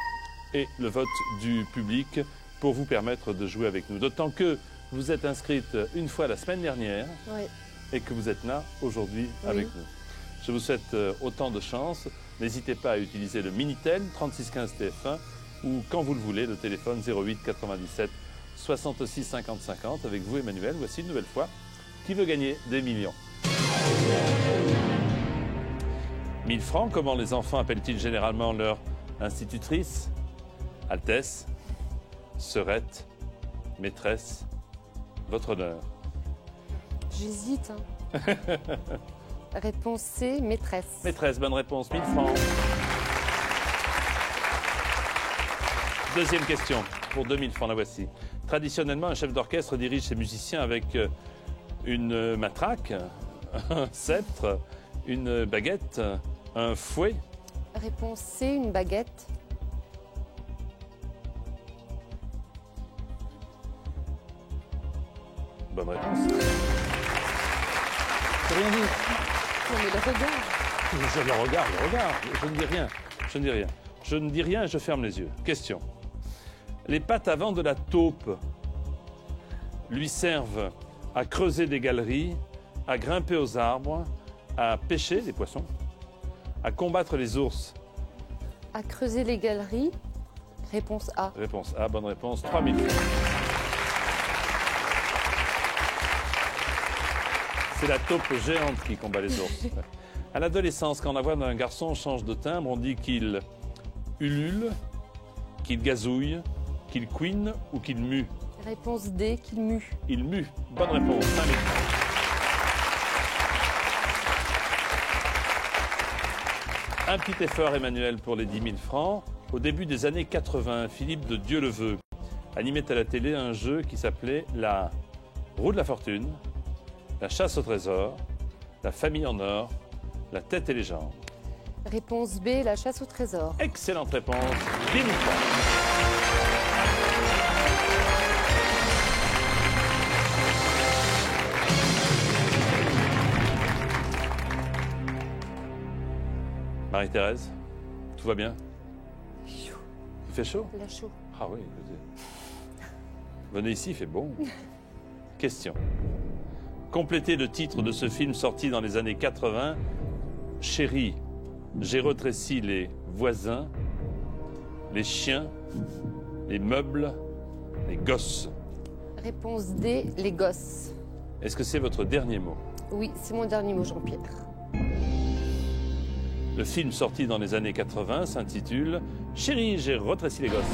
et le vote du public pour vous permettre de jouer avec nous. D'autant que vous êtes inscrite une fois la semaine dernière Oui. et que vous êtes là aujourd'hui avec nous. Je vous souhaite autant de chance. N'hésitez pas à utiliser le Minitel 3615 TF1 ou quand vous le voulez, le téléphone 08 97 66 50 50. Avec vous Emmanuel, voici une nouvelle fois qui veut gagner des millions. 1000 francs, comment les enfants appellent-ils généralement leur institutrice? Altesse, sœurette, maîtresse, votre honneur. J'hésite. Hein. Réponse C, maîtresse. Maîtresse, bonne réponse, 1000 francs. Deuxième question, pour 2000 francs, la voici. Traditionnellement, un chef d'orchestre dirige ses musiciens avec une matraque, un sceptre, une baguette, un fouet. Réponse C, une baguette. Bonne réponse. J'ai rien dit. Non mais le regard. Je le regarde. Je ne dis rien. Je ne dis rien. Je ne dis rien et je ferme les yeux. Question. Les pattes avant de la taupe lui servent à creuser des galeries, à grimper aux arbres, à pêcher les poissons, à combattre les ours. À creuser les galeries. Réponse A. Réponse A, bonne réponse, 3000 francs. C'est la taupe géante qui combat les ours. À l'adolescence, quand la voix d'un garçon change de timbre, on dit qu'il ulule, qu'il gazouille, qu'il couine ou qu'il mue. Réponse D, qu'il mue. Il mue. Bonne réponse, 5000 francs. Un petit effort, Emmanuel, pour les 10 000 francs. Au début des années 80, Philippe de Dieuleveux animait à la télé un jeu qui s'appelait la roue de la fortune, la chasse au trésor, la famille en or, la tête et les jambes. Réponse B, la chasse au trésor. Excellente réponse, 10 000 francs. Marie-Thérèse, tout va bien? Chaud. Il fait chaud? Il a chaud. Ah oui, je veux dire. Venez ici, il fait bon. Question. Complétez le titre de ce film sorti dans les années 80. Chérie, j'ai retréci les voisins, les chiens, les meubles, les gosses. Réponse D, les gosses. Est-ce que c'est votre dernier mot? Oui, c'est mon dernier mot, Jean-Pierre. Le film sorti dans les années 80 s'intitule Chérie, j'ai retréci les gosses.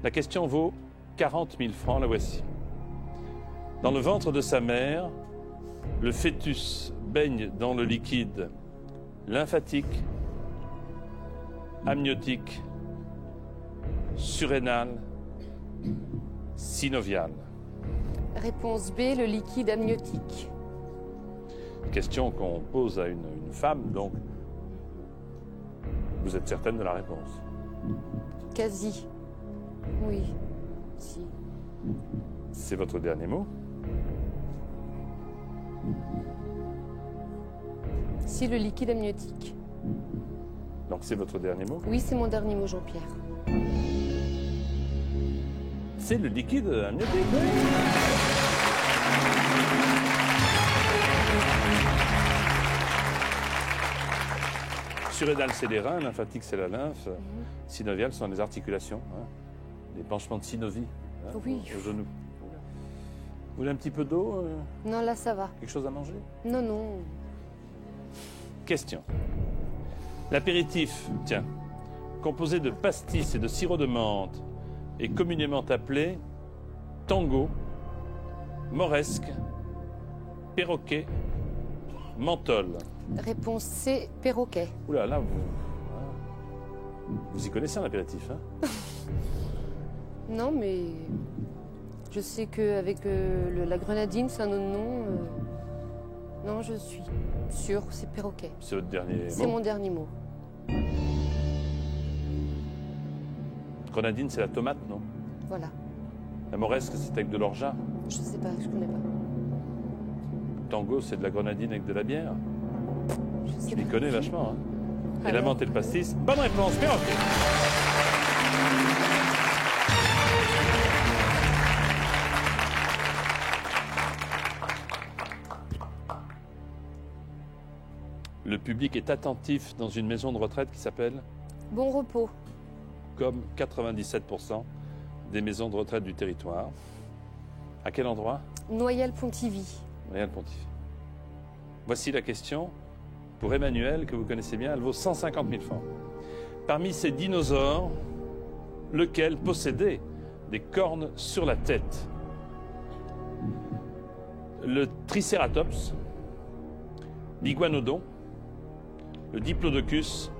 La question vaut 40 000 francs, la voici. Dans le ventre de sa mère, le fœtus baigne dans le liquide lymphatique, amniotique, surrénal, synovial. Réponse B, le liquide amniotique. Question qu'on pose à une femme, donc vous êtes certaine de la réponse. Quasi. Oui. Si. C'est votre dernier mot? Si, le liquide amniotique. Donc c'est votre dernier mot? Oui, c'est mon dernier mot, Jean-Pierre. C'est le liquide amniotique. Surrénal, c'est les reins, lymphatique, c'est la lymphe. Synovial sont les articulations, hein. Les penchements de synovie, hein, Oui. au genou. Vous voulez un petit peu d'eau? Non, là, ça va. Quelque chose à manger? Non, non. Question. L'apéritif, tiens, composé de pastis et de sirop de menthe, est communément appelé tango, moresque, perroquet, menthol. Réponse C, perroquet. Oula, là, vous y connaissez en apéritif, hein? Non, mais je sais qu'avec la grenadine, c'est un autre nom. Non, je suis sûre, c'est perroquet. C'est votre dernier C'est mot? mon dernier mot. Grenadine, c'est la tomate, non? Voilà. La moresque, c'est avec de l'orgeat. Je sais pas, je connais pas. Tango, c'est de la grenadine avec de la bière. Je sais Je m'y pas. connais vachement, hein. Et la Alors menthe et le pastis. Bonne réponse, perroquet. Le public est attentif dans une maison de retraite qui s'appelle, Bon repos. comme 97% des maisons de retraite du territoire. À quel endroit? Noyelles-Pontivy. Noyelles-Pontivy. Voici la question pour Emmanuel, que vous connaissez bien. Elle vaut 150 000 francs. Parmi ces dinosaures, lequel possédait des cornes sur la tête? Le Triceratops, l'Iguanodon, le Diplodocus,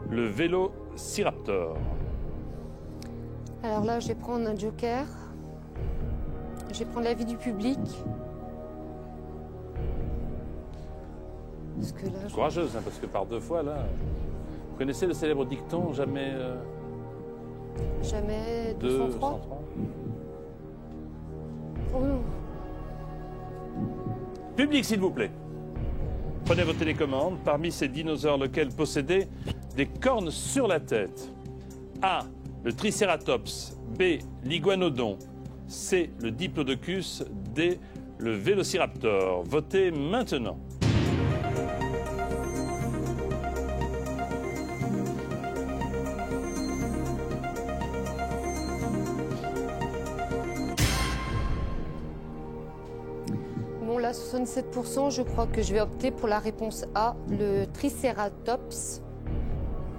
le Vélociraptor. Alors là, je vais prendre un joker. Je vais prendre l'avis du public. Parce que là, je... Courageuse, hein, parce que par deux fois, là... Vous connaissez le célèbre dicton, jamais Jamais 2, 203. 203? Oh non. Public, s'il vous plaît. Prenez vos télécommandes. Parmi ces dinosaures, lequel possédait des cornes sur la tête? A, le Triceratops. B, l'Iguanodon. C, le Diplodocus. D, le Vélociraptor. Votez maintenant. Bon, là, 67%, je crois que je vais opter pour la réponse A, le Triceratops.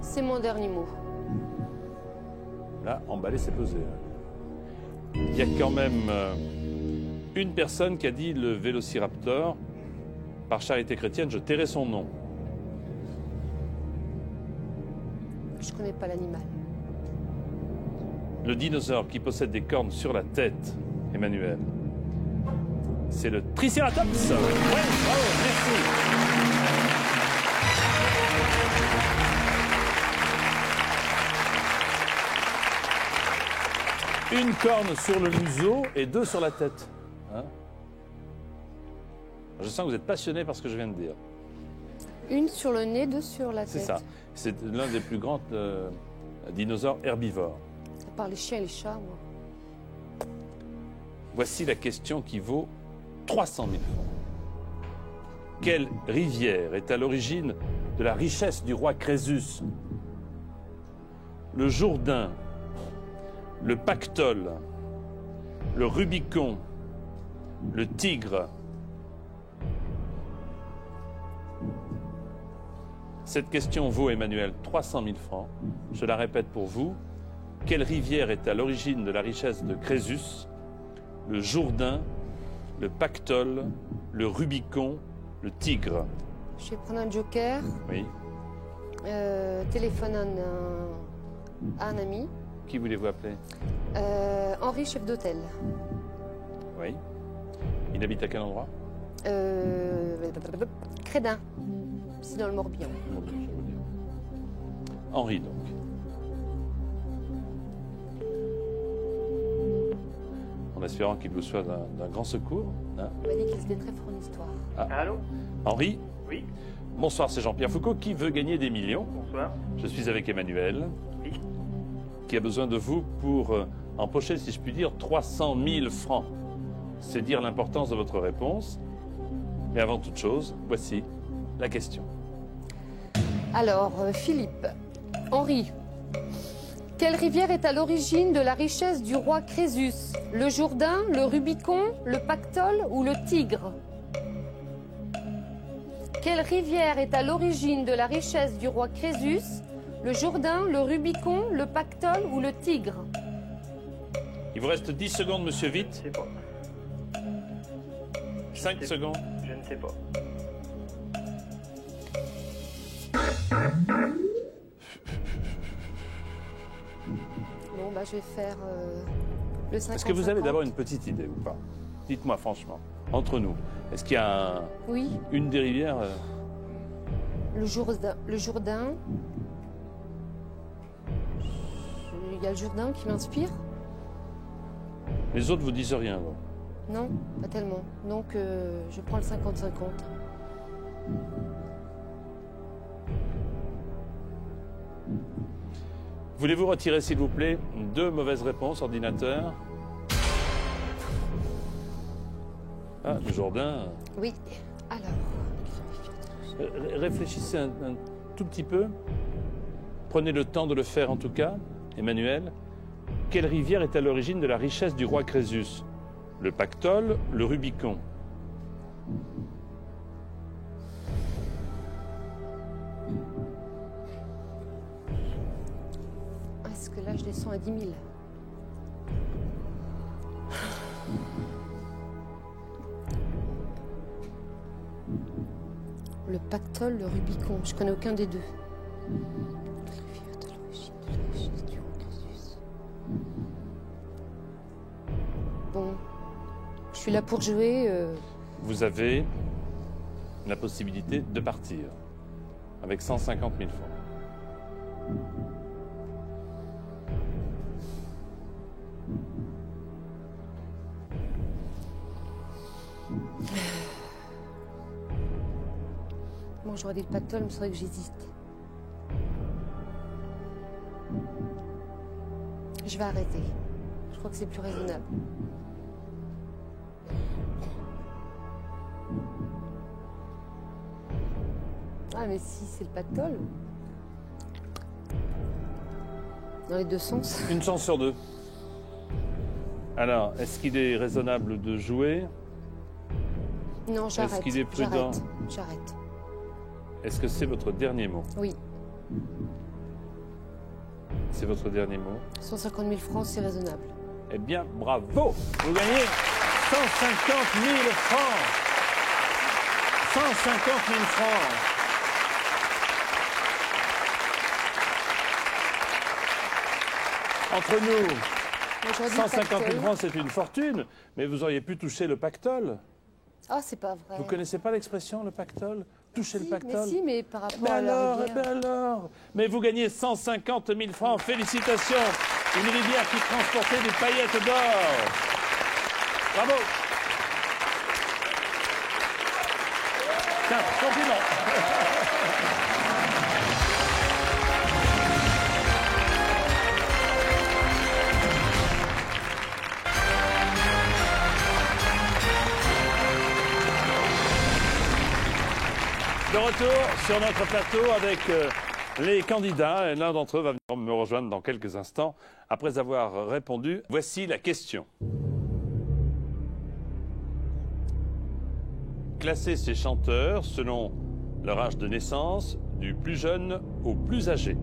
C'est mon dernier mot. Là, emballer, c'est pesé. Il y a quand même une personne qui a dit le Vélociraptor. Par charité chrétienne, je tairai son nom. Je connais pas l'animal. Le dinosaure qui possède des cornes sur la tête, Emmanuel, c'est le Triceratops. Ouais, bravo, merci. Une corne sur le museau et 2 sur la tête. Hein? Je sens que vous êtes passionné par ce que je viens de dire. Une sur le nez, 2 sur la tête. C'est ça. C'est l'un des plus grands dinosaures herbivores. À part les chiens et les chats, moi. Voici la question qui vaut 300 000 francs. Quelle rivière est à l'origine de la richesse du roi Crésus? Le Jourdain, le Pactole, le Rubicon, le Tigre. Cette question vaut, Emmanuel, 300 000 francs. Je la répète pour vous. Quelle rivière est à l'origine de la richesse de Crésus? Le Jourdain, le Pactole, le Rubicon, le Tigre. Je vais prendre un joker. Oui. Téléphone à un ami. Qui voulez-vous appeler? Henri, chef d'hôtel. Oui. Il habite à quel endroit? Crédin. C'est dans le Morbihan. Henri, donc. En espérant qu'il vous soit d'un grand secours. Hein? Il m'a dit qu'il était très fort en histoire. Allô? Henri? Oui, Bonsoir, c'est Jean-Pierre Foucault. Qui veut gagner des millions? bonsoir. Je suis avec Emmanuel. Oui. Qui a besoin de vous pour empocher, si je puis dire, 300 000 francs. C'est dire l'importance de votre réponse. Mais avant toute chose, voici la question. Alors, Philippe, Henri, quelle rivière est à l'origine de la richesse du roi Crésus? Le Jourdain, le Rubicon, le Pactole ou le Tigre? Quelle rivière est à l'origine de la richesse du roi Crésus? Le Jourdain, le Rubicon, le Pactole ou le Tigre? Il vous reste 10 secondes, monsieur, Je ne vite. sais pas. 5 secondes. Je ne sais pas. Bon, bah, je vais faire le 50. Est-ce que vous avez d'abord une petite idée ou pas? Dites-moi franchement, entre nous. Est-ce qu'il y a Oui, une des rivières le Jourdain. Il y a le Jourdain qui m'inspire? Les autres vous disent rien, donc. Non, pas tellement. Donc, je prends le 50-50. Voulez-vous retirer, s'il vous plaît, 2 mauvaises réponses, ordinateur? Ah, le Jourdain. Oui, alors... Réfléchissez un tout petit peu. Prenez le temps de le faire, en tout cas. Emmanuel, quelle rivière est à l'origine de la richesse du roi Crésus? Le Pactole, le Rubicon. Est-ce que là, je descends à 10 000? Le Pactole, le Rubicon. Je connais aucun des deux. Bon, je suis là pour jouer. Vous avez la possibilité de partir avec 150 000 francs. Moi, j'aurais dit le Pactole, mais c'est vrai que j'hésite. Je vais arrêter. Je crois que c'est plus raisonnable. Ah, mais si c'est le Pactole. Dans les deux sens. Une chance sur 2. Alors, est-ce qu'il est raisonnable de jouer? Non, j'arrête. Est-ce qu'il est prudent? J'arrête. Est-ce que c'est votre dernier mot? Oui. C'est votre dernier mot? 150 000 francs, c'est raisonnable. Eh bien, bravo! Vous gagnez 150 000 francs! 150 000 francs! Entre nous, Moi, j'aurais dit 150 000 Pactole. francs, c'est une fortune, mais vous auriez pu toucher le Pactole. Ah, c'est pas vrai. Vous connaissez pas l'expression, le Pactole? Toucher le Si, Pactole? mais si, mais par rapport Mais à la alors, rivière. mais alors. Mais vous gagnez 150 000 francs, félicitations. Une rivière qui transportait des paillettes d'or. Bravo. Tiens, compliment. De retour sur notre plateau avec les candidats. L'un d'entre eux va venir me rejoindre dans quelques instants. Après avoir répondu, voici la question. Classez ces chanteurs selon leur âge de naissance, du plus jeune au plus âgé.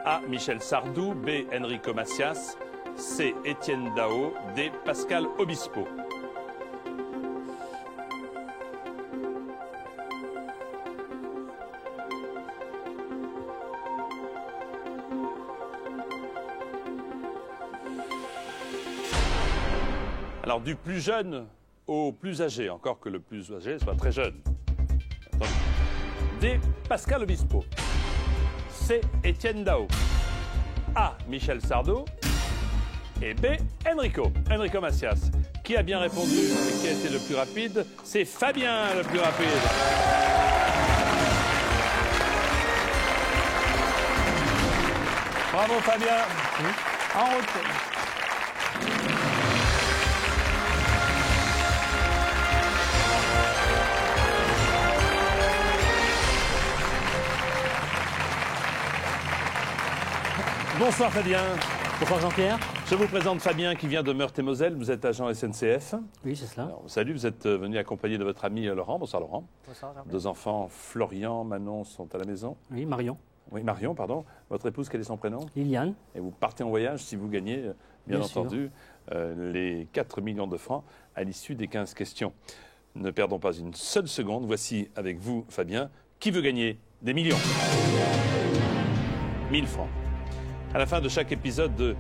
A. Michel Sardou. B. Enrico Macias. C. Étienne Dao. D. Pascal Obispo. Alors, du plus jeune au plus âgé, encore que le plus âgé soit très jeune. Attendez. D. Pascal Obispo. C. Étienne Dao. A. Michel Sardou. Et B. Enrico Macias. Qui a bien répondu et qui a été le plus rapide? C'est Fabien le plus rapide. Bravo Fabien. En route. Bonsoir Fabien. Bonsoir Jean-Pierre. Je vous présente Fabien qui vient de Meurthe-et-Moselle. Vous êtes agent SNCF. Oui, c'est cela. Alors, salut, vous êtes venu accompagné de votre ami Laurent. Bonsoir Laurent. Bonsoir, Jean-Pierre. Deux enfants, Florian, Manon, sont à la maison. Oui, Marion. Oui, Marion, pardon. Votre épouse, quel est son prénom? Liliane. Et vous partez en voyage si vous gagnez, bien Bien entendu, les 4 millions de francs à l'issue des 15 questions. Ne perdons pas une seule seconde. Voici avec vous, Fabien, qui veut gagner des millions? 1000 francs. À la fin de chaque épisode de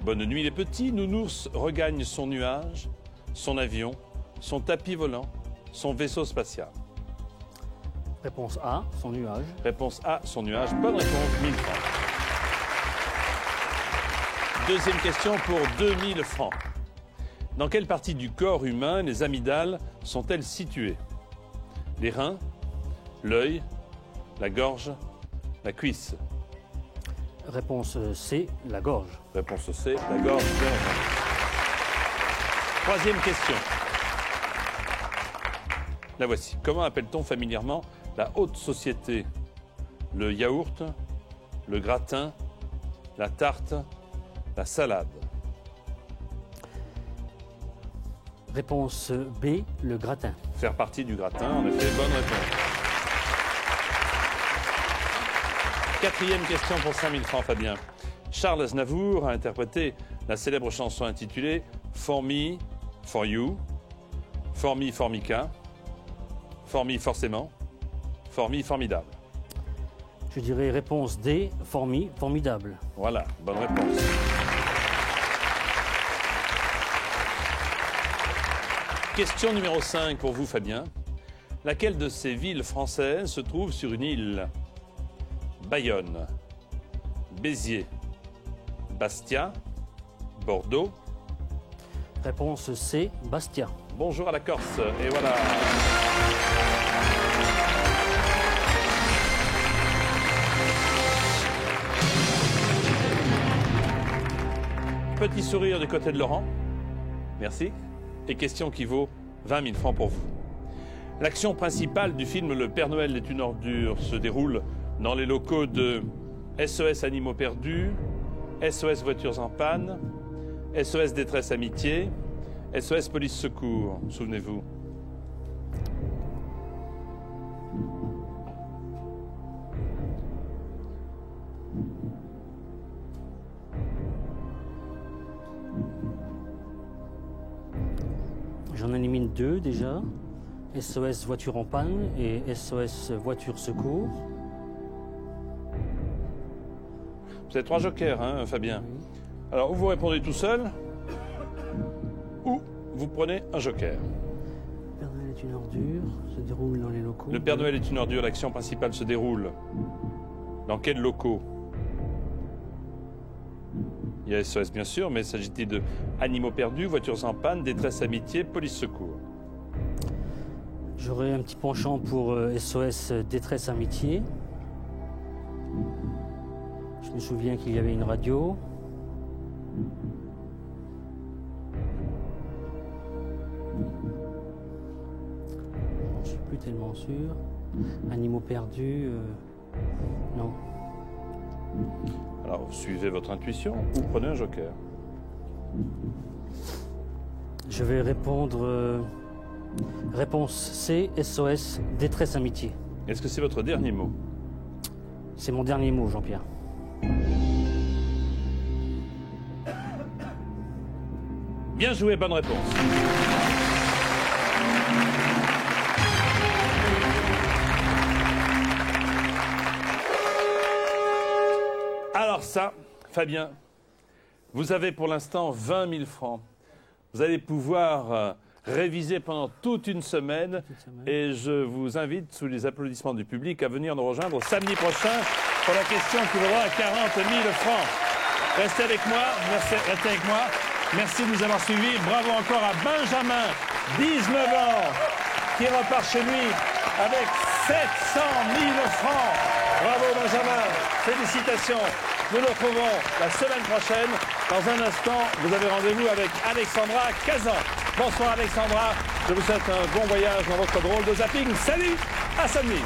Bonne nuit les petits, Nounours regagne son nuage, son avion, son tapis volant, son vaisseau spatial. Réponse A, son nuage. Réponse A, son nuage. Bonne réponse, 1000 francs. Deuxième question pour 2000 francs. Dans quelle partie du corps humain les amygdales sont-elles situées? Les reins, l'œil, la gorge, la cuisse. Réponse C, la gorge. Réponse C, la gorge. Troisième question. La voici. Comment appelle-t-on familièrement la haute société? Le yaourt, le gratin, la tarte, la salade. Réponse B, le gratin. Faire partie du gratin, en effet, bonne réponse. Quatrième question pour 5000 francs, Fabien. Charles Aznavour a interprété la célèbre chanson intitulée For Me, For You, For Me, Formica, For Me, Forcément, For Me, Formidable. Je dirais réponse D, formidable. Voilà, bonne réponse. Question numéro 5 pour vous, Fabien. Laquelle de ces villes françaises se trouve sur une île? Bayonne, Béziers, Bastia, Bordeaux. Réponse C, Bastia. Bonjour à la Corse, et voilà. Petit sourire du côté de Laurent. Merci. Et question qui vaut 20 000 francs pour vous. L'action principale du film Le Père Noël est une ordure se déroule dans les locaux de SOS Animaux Perdus, SOS Voitures en panne, SOS Détresse Amitié, SOS Police Secours, souvenez-vous. J'en élimine 2 déjà. SOS Voiture en panne et SOS Voiture Secours. Vous avez 3 jokers, hein, Fabien. Alors, ou vous répondez tout seul, ou vous prenez un joker. Le Père Noël est une ordure, se déroule dans les locaux. Le Père Noël est une ordure, l'action principale se déroule. Dans quels locaux? Il y a SOS bien sûr, mais s'agit-il de animaux perdus, voitures en panne, détresse amitié, police secours? J'aurais un petit penchant pour SOS détresse amitié. Je me souviens qu'il y avait une radio. Je ne suis plus tellement sûr. Animaux perdus, non. Alors, suivez votre intuition ou prenez un joker. Je vais répondre réponse C, SOS détresse amitié. Est-ce que c'est votre dernier mot? C'est mon dernier mot, Jean-Pierre. Bien joué, bonne réponse. Alors ça, Fabien, vous avez pour l'instant 20 000 francs. Vous allez pouvoir réviser pendant toute une semaine et je vous invite, sous les applaudissements du public, à venir nous rejoindre samedi prochain pour la question qui vaudra 40 000 francs. Restez avec moi, restez avec moi. Merci de nous avoir suivis. Bravo encore à Benjamin, 19 ans, qui repart chez lui avec 700 000 francs. Bravo Benjamin, félicitations. Nous nous retrouvons la semaine prochaine. Dans un instant, vous avez rendez-vous avec Alexandra Cazan. Bonsoir Alexandra, je vous souhaite un bon voyage dans votre drôle de zapping. Salut, à samedi.